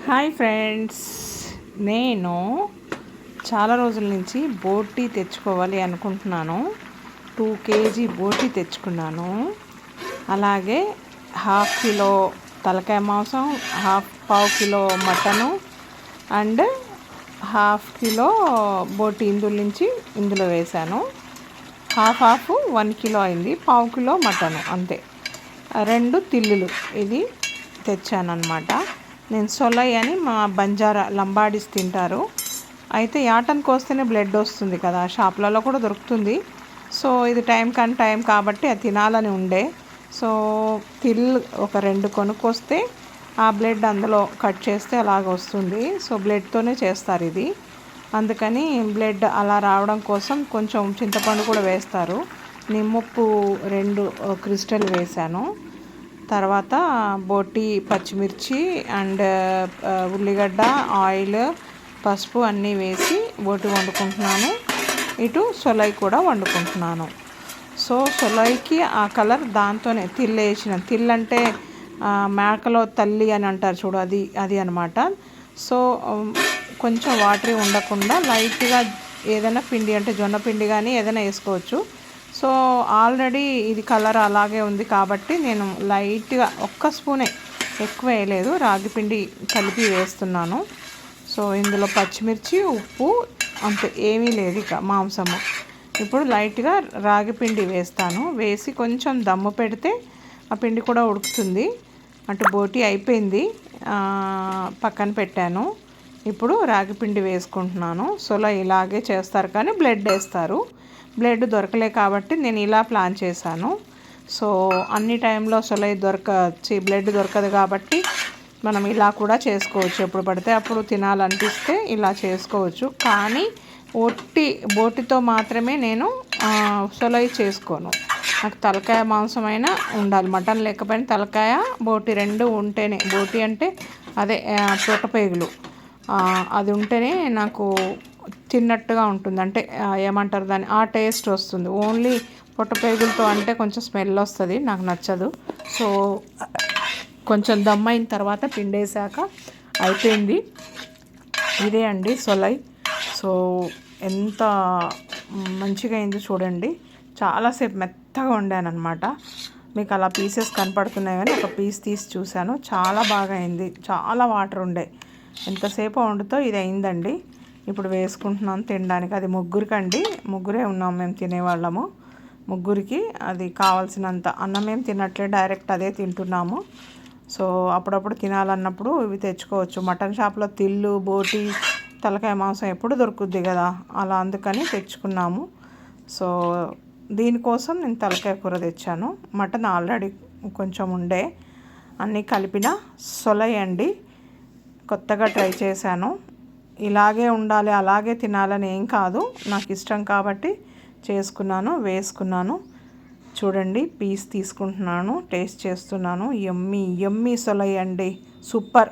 Hi friends, నేను చాలా రోజుల నుంచి బోటి తెచ్చుకోవాలి అనుకుంటున్నాను. 2 kg బోటి తెచ్చుకున్నాను. అలాగే 1/2 కిలో తలకాయ మాంసం, పావు కిలో మటను అండ్ 1/2 కిలో బోటి ఇందులో వేశాను. హాఫ్ 1 కిలో అయింది, పావు కిలో మటను అంతే. 2 తిల్లులు ఇది తెచ్చానమాట. నేను సొలై అని మా బంజారా లంబాడీస్ తింటారు. అయితే యాటన్కి వస్తేనే బ్లడ్ వస్తుంది కదా, షాప్లలో కూడా దొరుకుతుంది. సో ఇది టైం కాబట్టి అది తినాలని ఉండే. సో ఒక 2 కొనుక్కొస్తే ఆ బ్లడ్ అందులో కట్ చేస్తే అలాగ వస్తుంది. సో బ్లడ్తోనే చేస్తారు ఇది. అందుకని బ్లడ్ అలా రావడం కోసం కొంచెం చింతపండు కూడా వేస్తారు. నిమ్మప్పు 2 క్రిస్టల్ వేశాను. తర్వాత బోటి, పచ్చిమిర్చి అండ్ ఉల్లిగడ్డ, ఆయిల్, పసుపు అన్నీ వేసి బోటి వండుకుంటున్నాను. ఇటు సొలై కూడా వండుకుంటున్నాను. సో సొలైకి ఆ కలర్ దాంతోనే తిల్లంటే మేకలో తల్లి అని అంటారు చూడు, అది అనమాట. సో కొంచెం వాటరీ ఉండకుండా లైట్గా ఏదైనా పిండి అంటే జొన్న పిండి కానీ ఏదైనా వేసుకోవచ్చు. సో ఆల్రెడీ ఇది కలర్ అలాగే ఉంది కాబట్టి నేను లైట్గా 1 స్పూనే, ఎక్కువ వేయలేదు, రాగి పిండి కలిపి వేస్తున్నాను. సో ఇందులో పచ్చిమిర్చి, ఉప్పు అంతే, ఏమీ లేదు ఇక మాంసము. ఇప్పుడు లైట్గా రాగి పిండి వేస్తాను. వేసి కొంచెం దమ్ము పెడితే ఆ పిండి కూడా ఉడుకుతుంది. అటు బోటి అయిపోయింది, పక్కన పెట్టాను. ఇప్పుడు రాగి పిండి వేసుకుంటున్నాను. సొల ఇలాగే చేస్తారు కానీ బ్లడ్ వేస్తారు. బ్లడ్ దొరకలే కాబట్టి నేను ఇలా ప్లాన్ చేశాను. సో అన్ని టైంలో సొలై బ్లడ్ దొరకదు కాబట్టి మనం ఇలా కూడా చేసుకోవచ్చు. ఎప్పుడు పడితే అప్పుడు తినాలనిపిస్తే ఇలా చేసుకోవచ్చు. కానీ బోటితో మాత్రమే నేను సొలై చేసుకోను. నాకు తలకాయ మాంసమైనా ఉండాలి, మటన్ లేకపోయినా తలకాయ బోటి 2 ఉంటేనే, బోటి అంటే అదే పొట్టపేగులు, అది ఉంటేనే నాకు తిన్నట్టుగా ఉంటుంది. అంటే ఏమంటారు దాన్ని, ఆ టేస్ట్ వస్తుంది. ఓన్లీ పొట్టపేగులతో అంటే కొంచెం స్మెల్ వస్తుంది, నాకు నచ్చదు. సో కొంచెం దమ్ అయిన తర్వాత పిండేశాక అయిపోయింది. ఇదే అండి సొలై. సో ఎంత మంచిగా అయింది చూడండి. చాలాసేపు మెత్తగా వండాను అనమాట. మీకు అలా పీసెస్ కనపడుతున్నాయి కానీ ఒక పీస్ తీసి చూశాను, చాలా బాగా అయింది. చాలా వాటర్ ఉండే. ఎంతసేపు వండుతో ఇది అయిందండి. ఇప్పుడు వేసుకుంటున్నాను తినడానికి. అది ముగ్గురే ఉన్నాం మేము తినేవాళ్ళము. ముగ్గురికి అది కావాల్సినంత అన్నం ఏం తినట్లే, డైరెక్ట్ అదే తింటున్నాము. సో అప్పుడప్పుడు తినాలన్నప్పుడు ఇవి తెచ్చుకోవచ్చు. మటన్ షాప్లో తిల్లు, బోటి, తలకాయ మాంసం ఎప్పుడు దొరుకుద్ది కదా, అలా అందుకని తెచ్చుకున్నాము. సో దీనికోసం నేను తలకాయ కూర తెచ్చాను. మటన్ ఆల్రెడీ కొంచెం ఉండే. అన్నీ కలిపిన సొలై అండి. కొత్తగా ట్రై చేశాను. ఇలాగే ఉండాలి, అలాగే తినాలని ఏం కాదు, నాకు ఇష్టం కాబట్టి వేసుకున్నాను. చూడండి, పీస్ తీసుకుంటున్నాను, టేస్ట్ చేస్తున్నాను. యమ్మీ సొలై అండి, సూపర్.